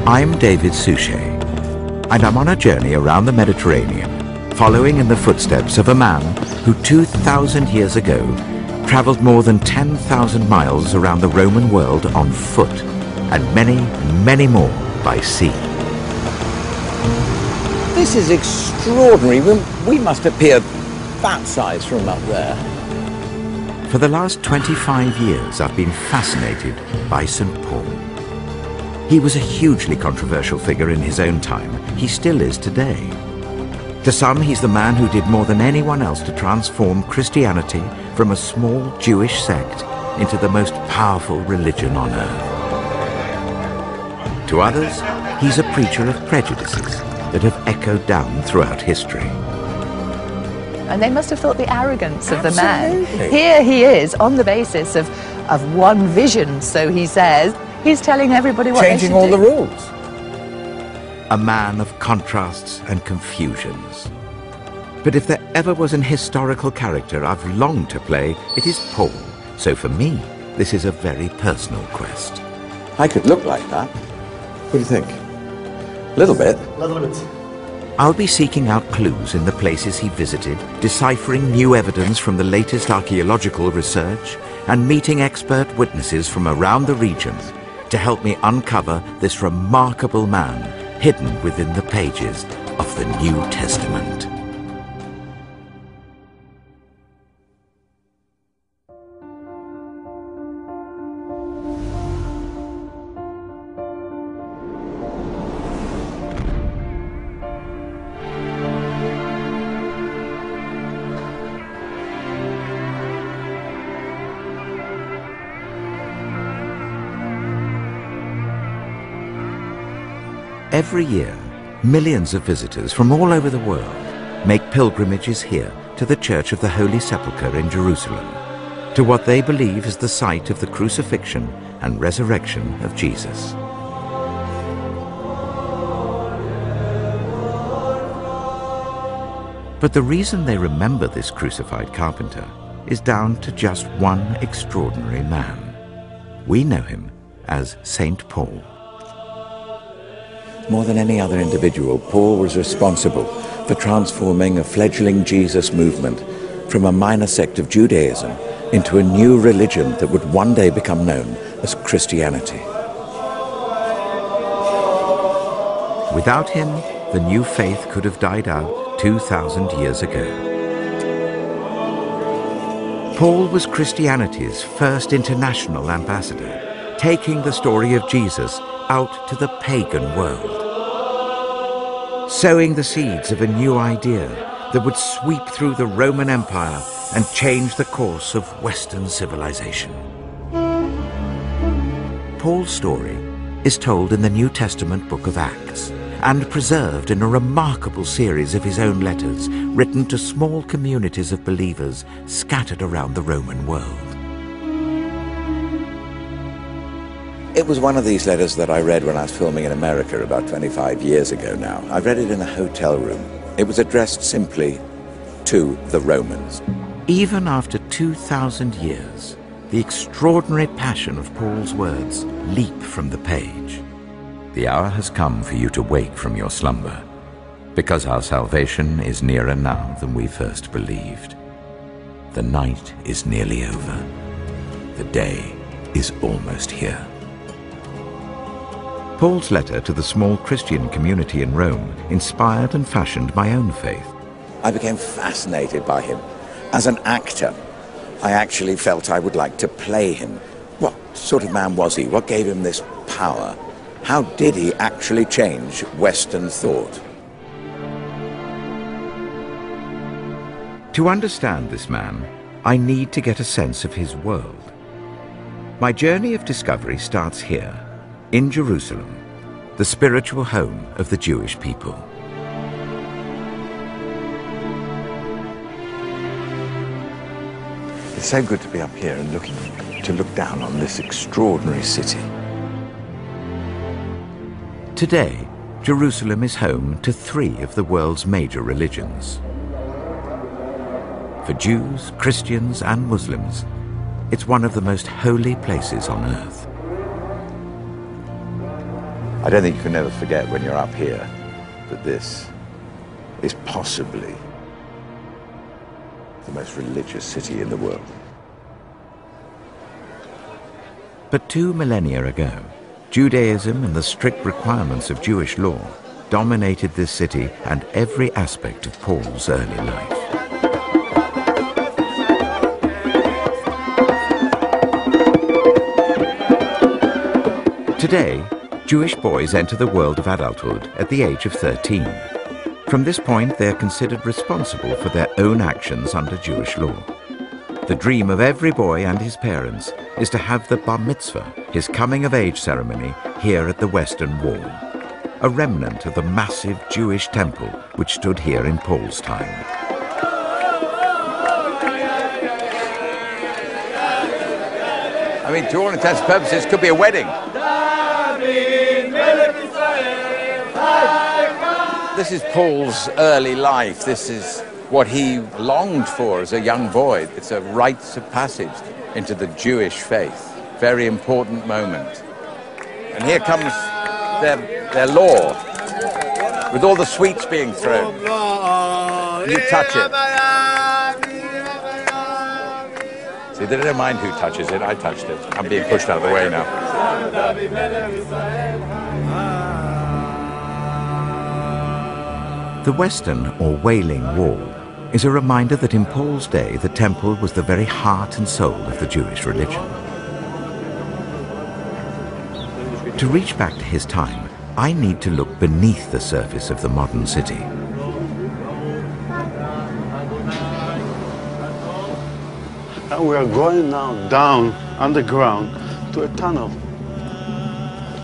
I'm David Suchet, and I'm on a journey around the Mediterranean, following in the footsteps of a man who 2,000 years ago traveled more than 10,000 miles around the Roman world on foot, and many, many more by sea. This is extraordinary. We must appear that size from up there. For the last 25 years, I've been fascinated by St. Paul. He was a hugely controversial figure in his own time. He still is today. To some, he's the man who did more than anyone else to transform Christianity from a small Jewish sect into the most powerful religion on earth. To others, he's a preacher of prejudices that have echoed down throughout history. And they must have thought the arrogance of the man. Absolutely. Here he is, on the basis of one vision, so he says. He's telling everybody what Changing they should all do. the rules. A man of contrasts and confusions. But if there ever was an historical character I've longed to play, it is Paul. So for me, this is a very personal quest. I could look like that. What do you think? A little bit. A little bit. I'll be seeking out clues in the places he visited, deciphering new evidence from the latest archaeological research, and meeting expert witnesses from around the region to help me uncover this remarkable man hidden within the pages of the New Testament. Every year, millions of visitors from all over the world make pilgrimages here to the Church of the Holy Sepulchre in Jerusalem, to what they believe is the site of the crucifixion and resurrection of Jesus. But the reason they remember this crucified carpenter is down to just one extraordinary man. We know him as St. Paul. More than any other individual, Paul was responsible for transforming a fledgling Jesus movement from a minor sect of Judaism into a new religion that would one day become known as Christianity. Without him, the new faith could have died out 2,000 years ago. Paul was Christianity's first international ambassador, taking the story of Jesus out to the pagan world, sowing the seeds of a new idea that would sweep through the Roman Empire and change the course of Western civilization. Paul's story is told in the New Testament book of Acts and preserved in a remarkable series of his own letters written to small communities of believers scattered around the Roman world. It was one of these letters that I read when I was filming in America about 25 years ago now. I read it in a hotel room. It was addressed simply to the Romans. Even after 2,000 years, the extraordinary passion of Paul's words leap from the page. The hour has come for you to wake from your slumber, because our salvation is nearer now than we first believed. The night is nearly over. The day is almost here. Paul's letter to the small Christian community in Rome inspired and fashioned my own faith. I became fascinated by him. As an actor, I actually felt I would like to play him. What sort of man was he? What gave him this power? How did he actually change Western thought? To understand this man, I need to get a sense of his world. My journey of discovery starts here, in Jerusalem, the spiritual home of the Jewish people. It's so good to be up here and to look down on this extraordinary city. Today, Jerusalem is home to 3 of the world's major religions. For Jews, Christians, and Muslims, it's one of the most holy places on earth. I don't think you can ever forget when you're up here that this is possibly the most religious city in the world. But 2 millennia ago, Judaism and the strict requirements of Jewish law dominated this city and every aspect of Paul's early life. Today, Jewish boys enter the world of adulthood at the age of 13. From this point, they are considered responsible for their own actions under Jewish law. The dream of every boy and his parents is to have the bar mitzvah, his coming-of-age ceremony, here at the Western Wall, a remnant of the massive Jewish temple which stood here in Paul's time. I mean, to all intents and purposes, it could be a wedding. This is Paul's early life. This is what he longed for as a young boy. It's a rites of passage into the Jewish faith. Very important moment. And here comes their law, with all the sweets being thrown. You touch it. See, they don't mind who touches it. I touched it. I'm being pushed out of the way now. The Western, or Wailing Wall, is a reminder that in Paul's day the temple was the very heart and soul of the Jewish religion. To reach back to his time, I need to look beneath the surface of the modern city. We are going now down underground to a tunnel.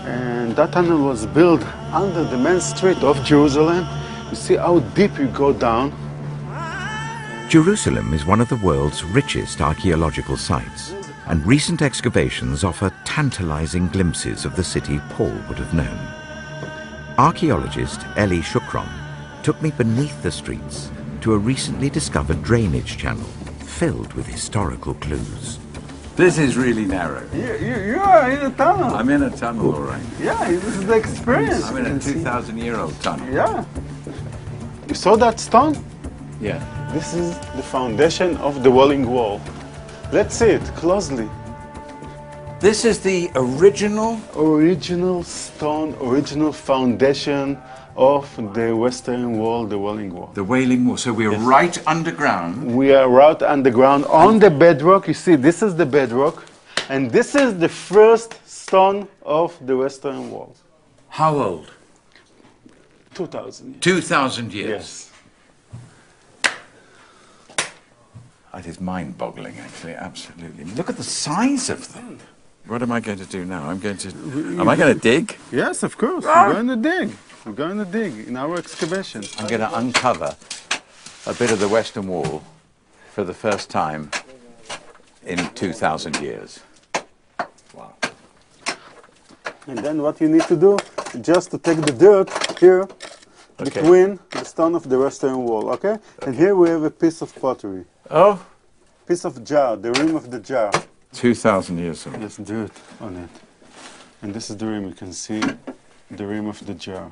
And that tunnel was built under the main street of Jerusalem. You see how deep you go down. Jerusalem is one of the world's richest archaeological sites, and recent excavations offer tantalizing glimpses of the city Paul would have known. Archaeologist Eli Shukron took me beneath the streets to a recently discovered drainage channel filled with historical clues. This is really narrow. You are in a tunnel. I'm in a tunnel, all right. Yeah, this is the experience. I'm in a 2,000-year-old tunnel. Yeah. You saw that stone? Yeah. This is the foundation of the Wailing Wall. Let's see it closely. This is the original Stone, original foundation of the Western Wall, the Wailing Wall. The Wailing Wall. So we're right underground. We are right underground on the bedrock. You see, this is the bedrock, and this is the first stone of the Western Wall. How old? 2,000 years. 2,000 years. Yes. That is mind-boggling, actually, absolutely. Look at the size of them. What am I going to do now? Am I going to dig? Yes, of course. We're going to dig. We're going to dig in our excavation. I'm going to uncover a bit of the Western Wall for the first time in 2,000 years. Wow. And then what you need to do, just to take the dirt here, between the stone of the Western Wall, okay? And here we have a piece of pottery. Oh? Piece of jar, the rim of the jar. 2,000 years old. There's dirt on it. And this is the rim. You can see the rim of the jar.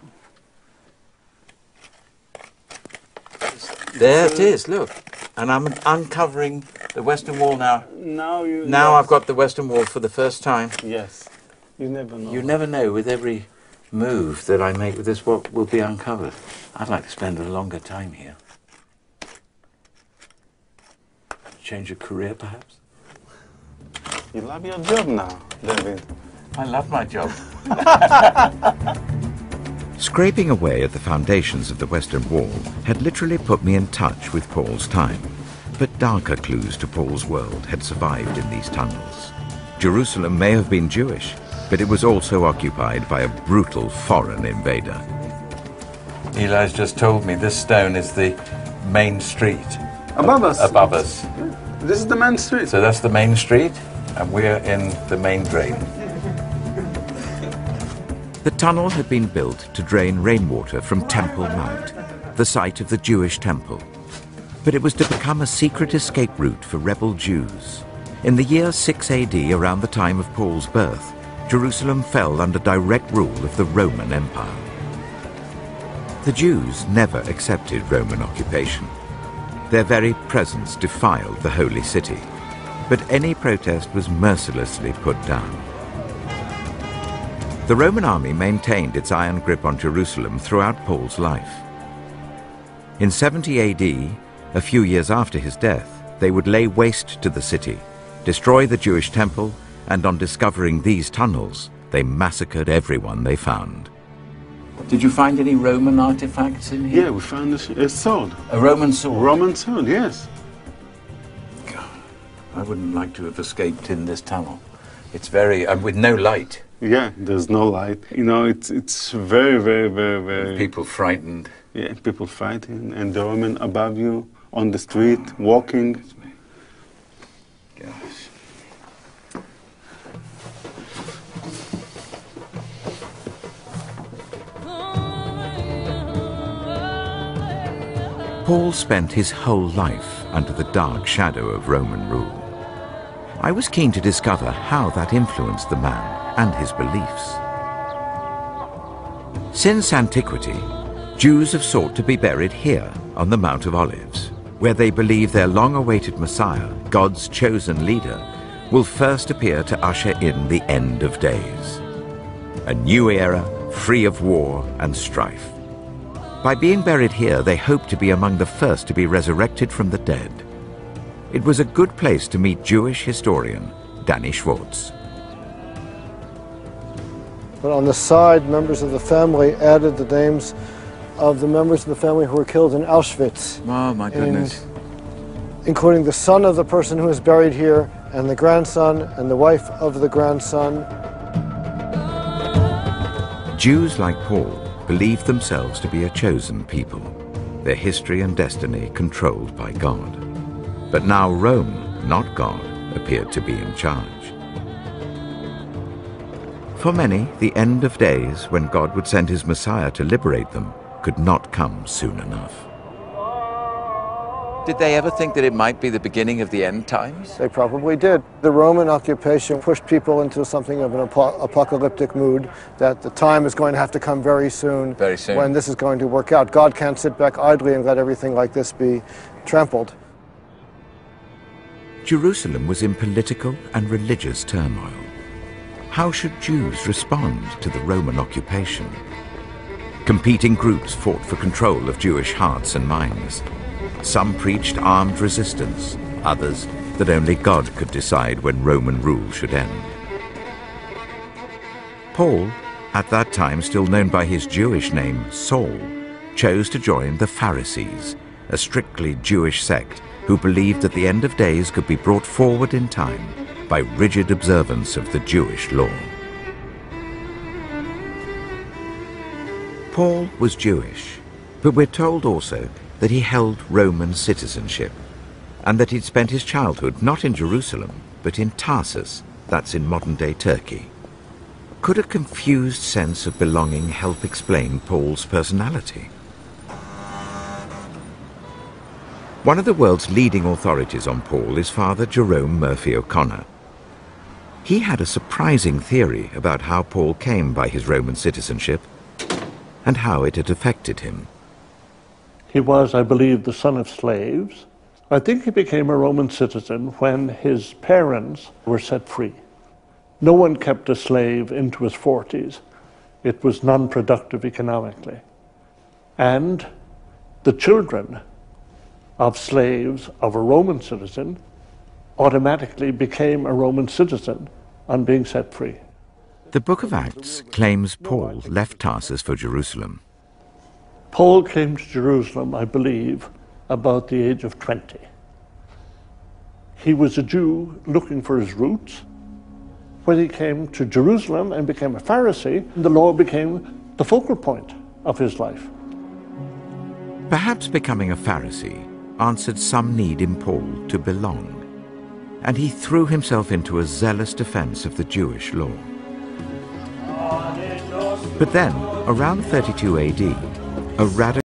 There it is, look. And I'm uncovering the Western Wall now. Now I've got the Western Wall for the first time. Yes. You never know. You never know with every move that I make with this what will be uncovered. I'd like to spend a longer time here. Change of career, perhaps? You love your job now, David. I love my job. Scraping away at the foundations of the Western Wall had literally put me in touch with Paul's time, but darker clues to Paul's world had survived in these tunnels. Jerusalem may have been Jewish, but it was also occupied by a brutal foreign invader. Eli's just told me this stone is the main street. Above us. Above us. This is the main street. So that's the main street, and we're in the main drain. The tunnel had been built to drain rainwater from Temple Mount, the site of the Jewish temple. But it was to become a secret escape route for rebel Jews. In the year 6 AD, around the time of Paul's birth, Jerusalem fell under direct rule of the Roman Empire. The Jews never accepted Roman occupation. Their very presence defiled the holy city, but any protest was mercilessly put down. The Roman army maintained its iron grip on Jerusalem throughout Paul's life. In 70 AD, a few years after his death, they would lay waste to the city, destroy the Jewish temple, and on discovering these tunnels, they massacred everyone they found. Did you find any Roman artifacts in here? Yeah, we found a sword. A Roman sword? Roman sword, yes. God, I wouldn't like to have escaped in this tunnel. It's very, with no light. Yeah, there's no light. You know, it's very, very, very, very... People frightened. Yeah, people fighting, and the Roman above you, on the street, walking. Gosh. Paul spent his whole life under the dark shadow of Roman rule. I was keen to discover how that influenced the man and his beliefs. Since antiquity, Jews have sought to be buried here on the Mount of Olives, where they believe their long-awaited Messiah, God's chosen leader, will first appear to usher in the end of days. A new era, free of war and strife. By being buried here, they hope to be among the first to be resurrected from the dead. It was a good place to meet Jewish historian Danny Schwartz. But on the side, members of the family added the names of the members of the family who were killed in Auschwitz. Oh, my goodness. Including the son of the person who is buried here, and the grandson, and the wife of the grandson. Jews like Paul believed themselves to be a chosen people, their history and destiny controlled by God. But now Rome, not God, appeared to be in charge. For many, the end of days, when God would send his Messiah to liberate them, could not come soon enough. Did they ever think that it might be the beginning of the end times? They probably did. The Roman occupation pushed people into something of an apocalyptic mood, that the time is going to have to come very soon. Very soon. When this is going to work out. God can't sit back idly and let everything like this be trampled. Jerusalem was in political and religious turmoil. How should Jews respond to the Roman occupation? Competing groups fought for control of Jewish hearts and minds. Some preached armed resistance, others that only God could decide when Roman rule should end. Paul, at that time still known by his Jewish name Saul, chose to join the Pharisees, a strictly Jewish sect who believed that the end of days could be brought forward in time by rigid observance of the Jewish law. Paul was Jewish, but we're told also that he held Roman citizenship, and that he'd spent his childhood not in Jerusalem, but in Tarsus, that's in modern-day Turkey. Could a confused sense of belonging help explain Paul's personality? One of the world's leading authorities on Paul is Father Jerome Murphy O'Connor. He had a surprising theory about how Paul came by his Roman citizenship and how it had affected him. He was, I believe, the son of slaves. I think he became a Roman citizen when his parents were set free. No one kept a slave into his 40s. It was non-productive economically. And the children of slaves of a Roman citizen automatically became a Roman citizen on being set free. The Book of Acts claims Paul left Tarsus for Jerusalem. Paul came to Jerusalem, I believe, about the age of 20. He was a Jew looking for his roots. When he came to Jerusalem and became a Pharisee, the law became the focal point of his life. Perhaps becoming a Pharisee answered some need in Paul to belong, and he threw himself into a zealous defense of the Jewish law. But then, around 32 AD, a radical